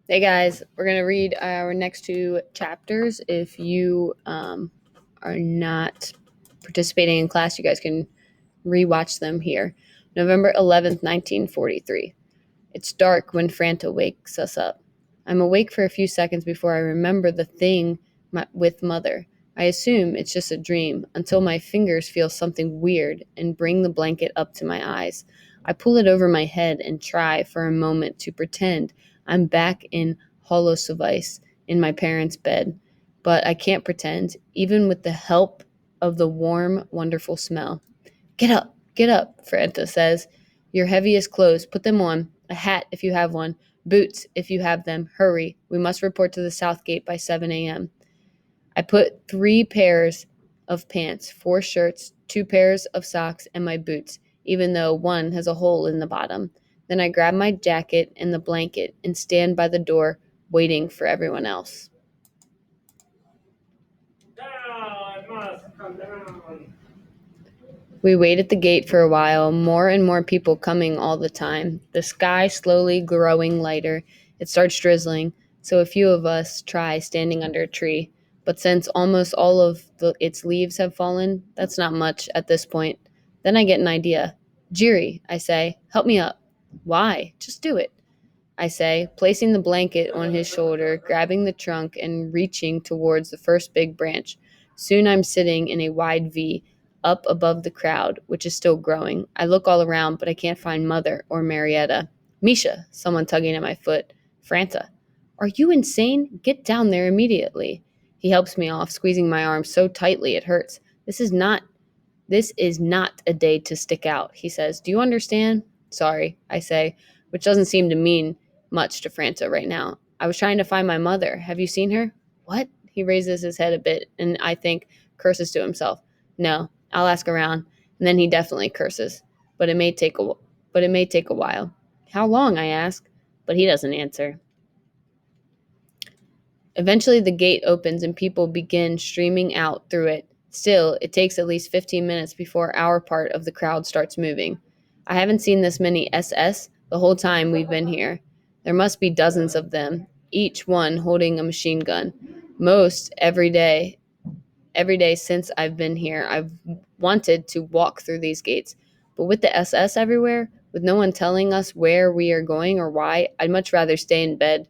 Hey guys, we're going to read our next two chapters. If you are not participating in class, you guys can rewatch them here. November 11th, 1943. It's dark when Franta wakes us up. I'm awake for a few seconds before I remember the thing with Mother. I assume it's just a dream until my fingers feel something weird and bring the blanket up to my eyes. I pull it over my head and try for a moment to pretend I'm back in Holosovise in my parents' bed. But I can't pretend, even with the help of the warm, wonderful smell. Get up, Franta says. Your heaviest clothes, put them on. A hat, if you have one. Boots, if you have them. Hurry. We must report to the South Gate by 7 a.m. I put 3 pairs of pants, 4 shirts, 2 pairs of socks, and my boots, even though one has a hole in the bottom. Then I grab my jacket and the blanket and stand by the door, waiting for everyone else. We wait at the gate for a while, more and more people coming all the time. The sky slowly growing lighter. It starts drizzling, so a few of us try standing under a tree. But since almost all of its leaves have fallen, that's not much at this point. Then I get an idea. Jiri, I say, help me up. Why? Just do it, I say, placing the blanket on his shoulder, grabbing the trunk, and reaching towards the first big branch. Soon I'm sitting in a wide V, up above the crowd, which is still growing. I look all around, but I can't find Mother or Marietta. Misha, someone tugging at my foot. Franta. Are you insane? Get down there immediately. He helps me off, squeezing my arm so tightly it hurts. This is not a day to stick out, he says. Do you understand? Sorry, I say, which doesn't seem to mean much to Franta right now. I was trying to find my mother. Have you seen her? What? He raises his head a bit and I think curses to himself. No, I'll ask around. And then he definitely curses. But it may take a while. How long? I ask. But he doesn't answer. Eventually, the gate opens and people begin streaming out through it. Still, it takes at least 15 minutes before our part of the crowd starts moving. I haven't seen this many SS the whole time we've been here. There must be dozens of them, each one holding a machine gun. Most every day since I've been here, I've wanted to walk through these gates. But with the SS everywhere, with no one telling us where we are going or why, I'd much rather stay in bed.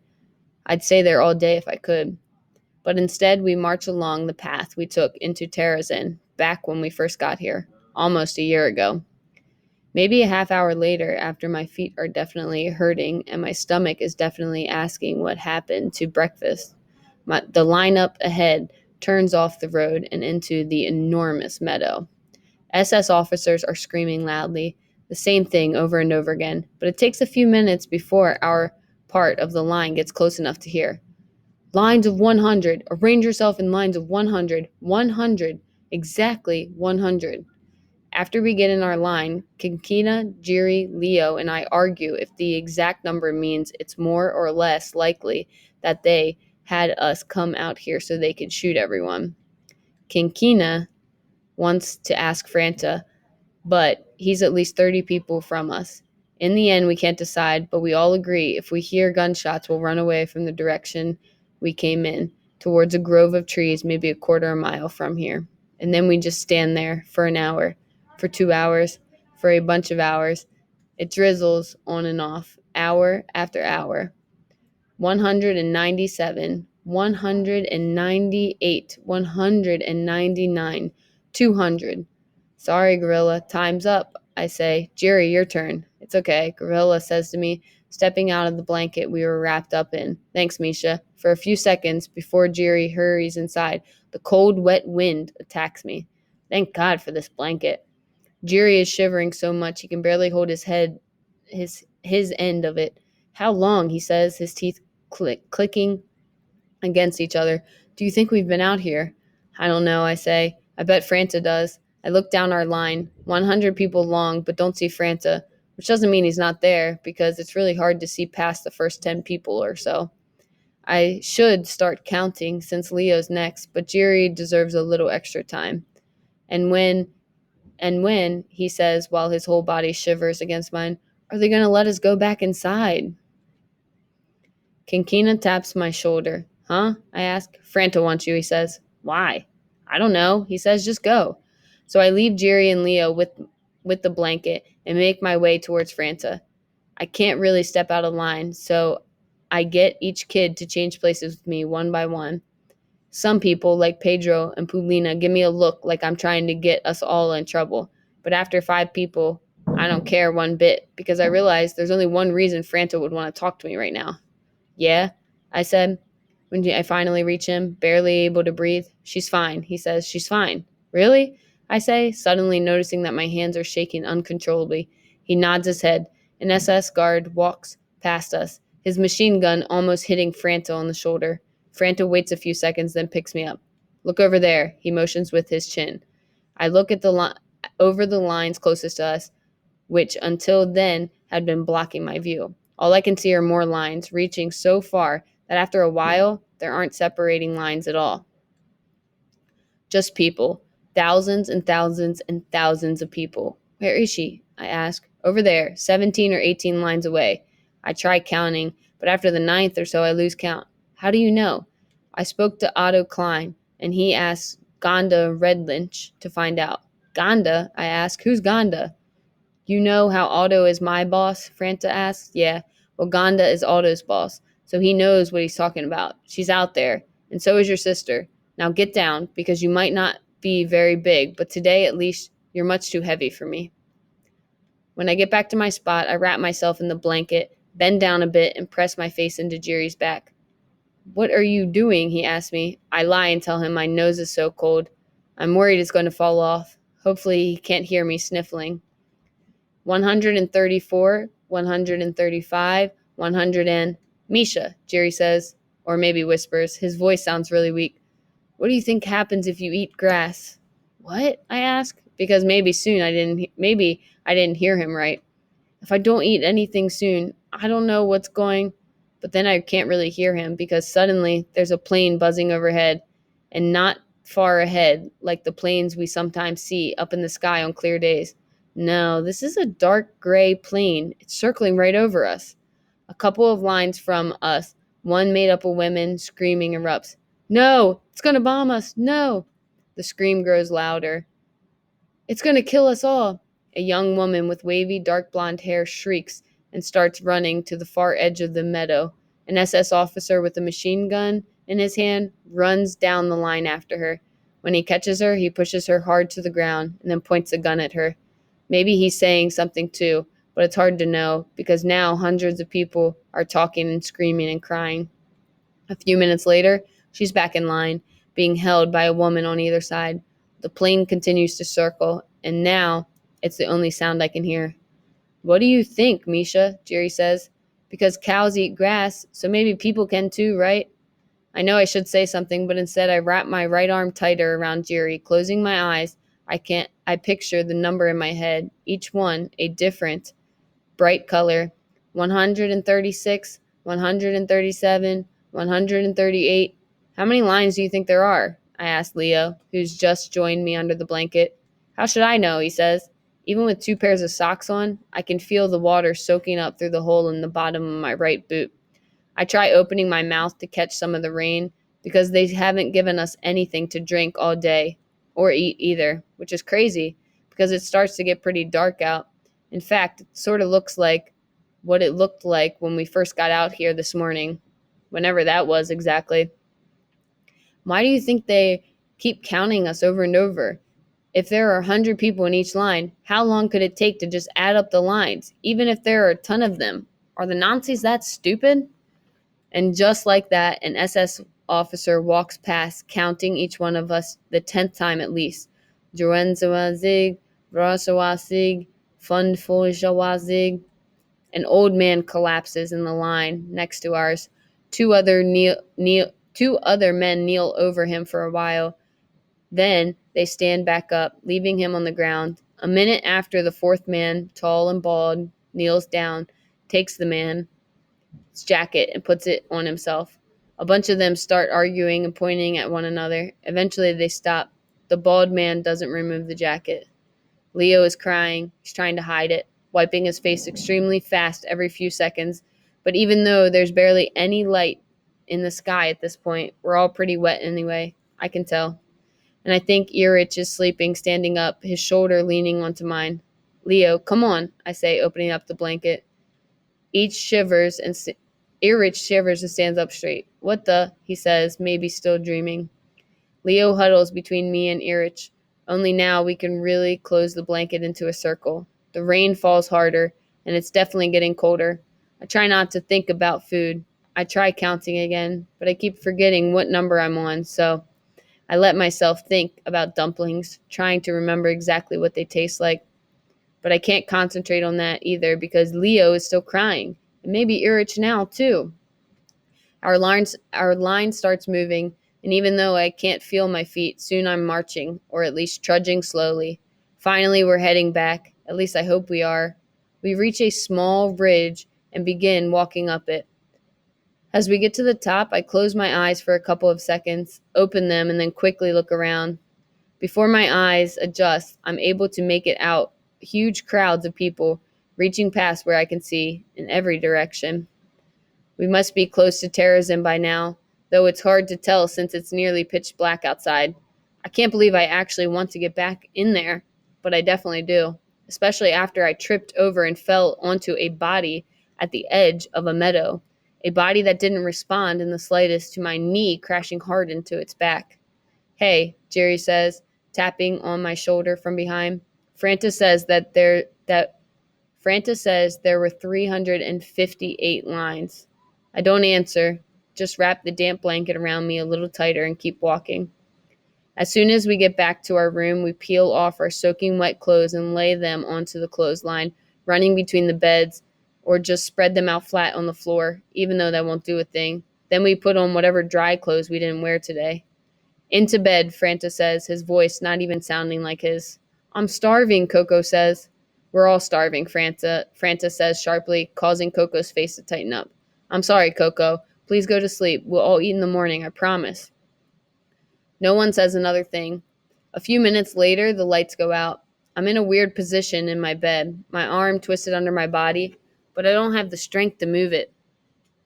I'd stay there all day if I could. But instead, we march along the path we took into Terrazin back when we first got here, almost a year ago. Maybe a half hour later, after my feet are definitely hurting and my stomach is definitely asking what happened to breakfast, the lineup ahead turns off the road and into the enormous meadow. SS officers are screaming loudly, the same thing over and over again, but it takes a few minutes before our part of the line gets close enough to hear. Lines of 100. Arrange yourself in lines of 100. 100. Exactly 100. After we get in our line, Kinkina, Jiri, Leo, and I argue if the exact number means it's more or less likely that they had us come out here so they could shoot everyone. Kinkina wants to ask Franta, but he's at least 30 people from us. In the end, we can't decide, but we all agree if we hear gunshots, we'll run away from the direction we came in, towards a grove of trees, maybe a quarter of a mile from here. And then we just stand there for an hour, for 2 hours, for a bunch of hours. It drizzles on and off, hour after hour. 197, 198, 199, 200. Sorry, Gorilla, time's up, I say. Jerry, your turn. It's okay, Gorilla says to me, stepping out of the blanket we were wrapped up in. Thanks, Misha. For a few seconds, before Jerry hurries inside, the cold, wet wind attacks me. Thank God for this blanket. Jerry is shivering so much he can barely hold his end of it. How long, he says, his teeth clicking against each other. Do you think we've been out here? I don't know, I say. I bet Franta does. I look down our line, 100 people long, but don't see Franta, which doesn't mean he's not there, because it's really hard to see past the first 10 people or so. I should start counting since Leo's next, but Jiri deserves a little extra time. And when, he says while his whole body shivers against mine, are they going to let us go back inside? Kinkina taps my shoulder. Huh? I ask. Franta wants you, he says. Why? I don't know. He says just go. So I leave Jerry and Leo with the blanket and make my way towards Franta. I can't really step out of line, so I get each kid to change places with me one by one. Some people, like Pedro and Pulina, give me a look like I'm trying to get us all in trouble. But after 5 people, I don't care one bit because I realize there's only one reason Franta would want to talk to me right now. Yeah, I said when I finally reach him, barely able to breathe. She's fine, he says. She's fine. Really? I say, suddenly noticing that my hands are shaking uncontrollably. He nods his head. An SS guard walks past us, his machine gun almost hitting Franta on the shoulder. Franta waits a few seconds, then picks me up. Look over there, he motions with his chin. I look at over the lines closest to us, which until then had been blocking my view. All I can see are more lines, reaching so far that after a while, there aren't separating lines at all. Just people. Thousands and thousands and thousands of people. Where is she? I ask. Over there, 17 or 18 lines away. I try counting, but after the ninth or so, I lose count. How do you know? I spoke to Otto Klein, and he asked Gonda Redlynch to find out. Gonda? I ask. Who's Gonda? You know how Otto is my boss? Franta asked. Yeah. Well, Gonda is Otto's boss, so he knows what he's talking about. She's out there, and so is your sister. Now get down, because you might not be very big, but today at least you're much too heavy for me. When I get back to my spot, I wrap myself in the blanket, bend down a bit, and press my face into Jerry's back. What are you doing? He asks me. I lie and tell him my nose is so cold. I'm worried it's going to fall off. Hopefully he can't hear me sniffling. 134, 135, 100 and... Misha, Jerry says, or maybe whispers. His voice sounds really weak. What do you think happens if you eat grass? What? I ask, because maybe I didn't hear him right. If I don't eat anything soon, I don't know what's going. But then I can't really hear him because suddenly there's a plane buzzing overhead and not far ahead, like the planes we sometimes see up in the sky on clear days. No, this is a dark gray plane. It's circling right over us. A couple of lines from us, one made up of women, screaming erupts. No, it's going to bomb us. No. The scream grows louder. It's going to kill us all. A young woman with wavy, dark blonde hair shrieks and starts running to the far edge of the meadow. An SS officer with a machine gun in his hand runs down the line after her. When he catches her, he pushes her hard to the ground and then points a gun at her. Maybe he's saying something too, but it's hard to know because now hundreds of people are talking and screaming and crying. A few minutes later, she's back in line, being held by a woman on either side. The plane continues to circle, and now it's the only sound I can hear. What do you think, Misha? Jerry says. Because cows eat grass, so maybe people can too, right? I know I should say something, but instead I wrap my right arm tighter around Jerry, closing my eyes. I picture the number in my head, each one a different, bright color. 136, 137, 138. How many lines do you think there are? I asked Leo, who's just joined me under the blanket. How should I know? He says. Even with 2 pairs of socks on, I can feel the water soaking up through the hole in the bottom of my right boot. I try opening my mouth to catch some of the rain because they haven't given us anything to drink all day or eat either, which is crazy because it starts to get pretty dark out. In fact, it sort of looks like what it looked like when we first got out here this morning, whenever that was exactly. Why do you think they keep counting us over and over? If there are 100 people in each line, how long could it take to just add up the lines, even if there are a ton of them? Are the Nazis that stupid? And just like that, an SS officer walks past, counting each one of us the 10th time at least. Joenzawazig, Vrasawasig, Funfojawazig. An old man collapses in the line next to ours. Two other men kneel over him for a while. Then they stand back up, leaving him on the ground. A minute after, the fourth man, tall and bald, kneels down, takes the man's jacket and puts it on himself. A bunch of them start arguing and pointing at one another. Eventually they stop. The bald man doesn't remove the jacket. Leo is crying. He's trying to hide it, wiping his face extremely fast every few seconds, But even though there's barely any light in the sky at this point, we're all pretty wet anyway. I can tell. And I think Erich is sleeping, standing up, his shoulder leaning onto mine. Leo, come on, I say, opening up the blanket. Each shivers and Erich shivers and stands up straight. What the? He says, maybe still dreaming. Leo huddles between me and Erich. Only now we can really close the blanket into a circle. The rain falls harder, and it's definitely getting colder. I try not to think about food. I try counting again, but I keep forgetting what number I'm on, so I let myself think about dumplings, trying to remember exactly what they taste like. But I can't concentrate on that either because Leo is still crying, and maybe Erich now too. Our line starts moving, and even though I can't feel my feet, soon I'm marching, or at least trudging slowly. Finally, we're heading back. At least I hope we are. We reach a small ridge and begin walking up it. As we get to the top, I close my eyes for a couple of seconds, open them, and then quickly look around. Before my eyes adjust, I'm able to make it out. Huge crowds of people reaching past where I can see in every direction. We must be close to Terrorism by now, though it's hard to tell since it's nearly pitch black outside. I can't believe I actually want to get back in there, but I definitely do, especially after I tripped over and fell onto a body at the edge of a meadow, a body that didn't respond in the slightest to my knee crashing hard into its back. Hey, Jerry says, tapping on my shoulder from behind. Franta says that Franta says there were 358 lines. I don't answer, just wrap the damp blanket around me a little tighter and keep walking. As soon as we get back to our room, we peel off our soaking wet clothes and lay them onto the clothesline, running between the beds, or just spread them out flat on the floor, even though that won't do a thing. Then we put on whatever dry clothes we didn't wear today. Into bed, Franta says, his voice not even sounding like his. I'm starving, Coco says. We're all starving, Franta says sharply, causing Coco's face to tighten up. I'm sorry, Coco. Please go to sleep. We'll all eat in the morning, I promise. No one says another thing. A few minutes later, the lights go out. I'm in a weird position in my bed, my arm twisted under my body, but I don't have the strength to move it.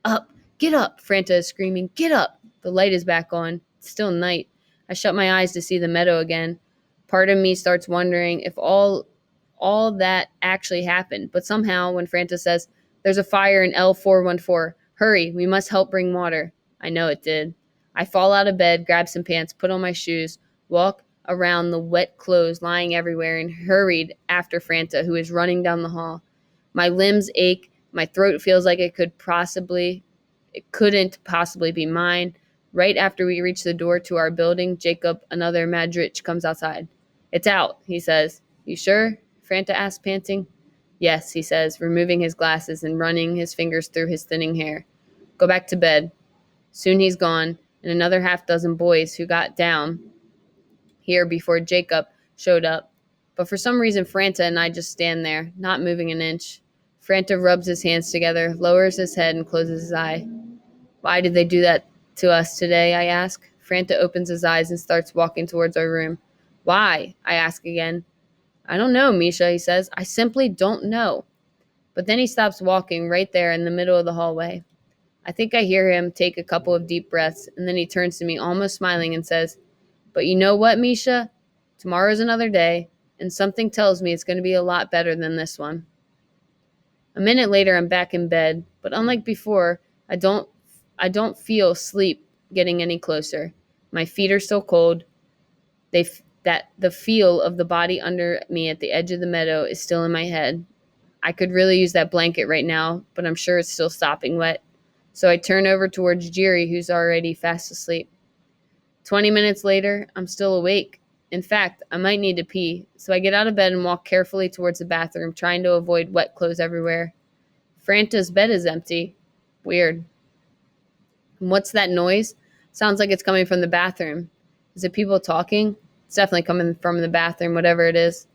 Up! Get up! Franta is screaming. Get up! The light is back on. It's still night. I shut my eyes to see the meadow again. Part of me starts wondering if all that actually happened, but somehow when Franta says, there's a fire in L414, hurry, we must help bring water. I know it did. I fall out of bed, grab some pants, put on my shoes, walk around the wet clothes lying everywhere, and hurried after Franta, who is running down the hall. My limbs ache. My throat feels like it couldn't possibly be mine. Right after we reach the door to our building, Jacob, another Madrich, comes outside. It's out, he says. You sure? Franta asks, panting. Yes, he says, removing his glasses and running his fingers through his thinning hair. Go back to bed. Soon he's gone, and another half dozen boys who got down here before Jacob showed up. But for some reason, Franta and I just stand there, not moving an inch. Franta rubs his hands together, lowers his head, and closes his eye. Why did they do that to us today, I ask. Franta opens his eyes and starts walking towards our room. Why? I ask again. I don't know, Misha, he says. I simply don't know. But then he stops walking right there in the middle of the hallway. I think I hear him take a couple of deep breaths, and then he turns to me, almost smiling, and says, But you know what, Misha? Tomorrow's another day, and something tells me it's going to be a lot better than this one. A minute later, I'm back in bed, but unlike before, I don't feel sleep getting any closer. My feet are still cold. That the feel of the body under me at the edge of the meadow is still in my head. I could really use that blanket right now, but I'm sure it's still stopping wet. So I turn over towards Jiri, who's already fast asleep. 20 minutes later, I'm still awake. In fact, I might need to pee, so I get out of bed and walk carefully towards the bathroom, trying to avoid wet clothes everywhere. Franta's bed is empty. Weird. And what's that noise? Sounds like it's coming from the bathroom. Is it people talking? It's definitely coming from the bathroom, whatever it is.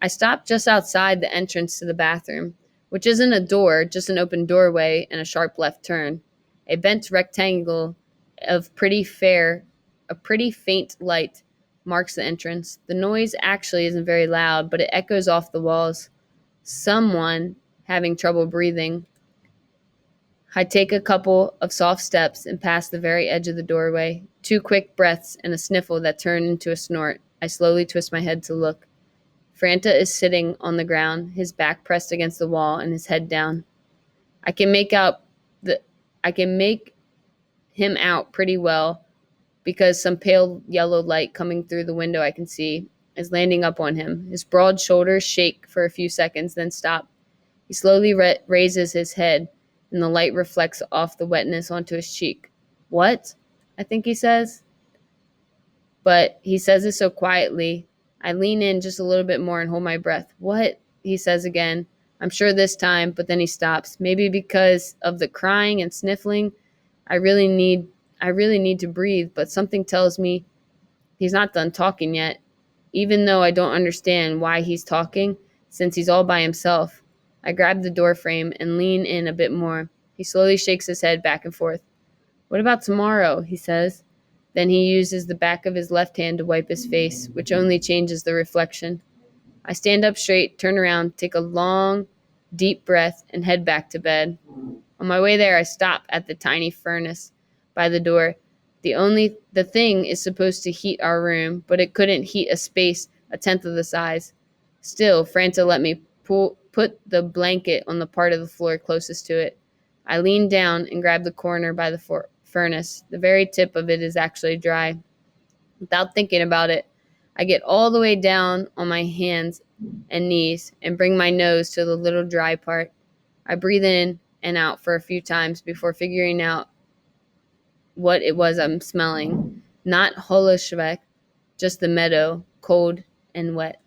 I stop just outside the entrance to the bathroom, which isn't a door, just an open doorway and a sharp left turn. A bent rectangle of a pretty faint light marks the entrance. The noise actually isn't very loud, but it echoes off the walls. Someone having trouble breathing. I take a couple of soft steps and pass the very edge of the doorway. 2 quick breaths and a sniffle that turn into a snort. I slowly twist my head to look. Franta is sitting on the ground, his back pressed against the wall and his head down. I can make out the I can make him out pretty well because some pale yellow light coming through the window I can see is landing up on him. His broad shoulders shake for a few seconds, then stop. He slowly raises his head, and the light reflects off the wetness onto his cheek. What? I think he says. But he says it so quietly. I lean in just a little bit more and hold my breath. What? He says again. I'm sure this time, but then he stops. Maybe because of the crying and sniffling. I really need to breathe, but something tells me he's not done talking yet, even though I don't understand why he's talking, since he's all by himself. I grab the door frame and lean in a bit more. He slowly shakes his head back and forth. What about tomorrow? He says. Then he uses the back of his left hand to wipe his face, which only changes the reflection. I stand up straight, turn around, take a long, deep breath, and head back to bed. On my way there, I stop at the tiny furnace by the door. The thing is supposed to heat our room, but it couldn't heat a space a tenth of the size. Still, Franta let me put the blanket on the part of the floor closest to it. I lean down and grab the corner by the furnace. The very tip of it is actually dry. Without thinking about it, I get all the way down on my hands and knees and bring my nose to the little dry part. I breathe in and out for a few times before figuring out what it was I'm smelling. Not Holosvek, just the meadow, cold and wet.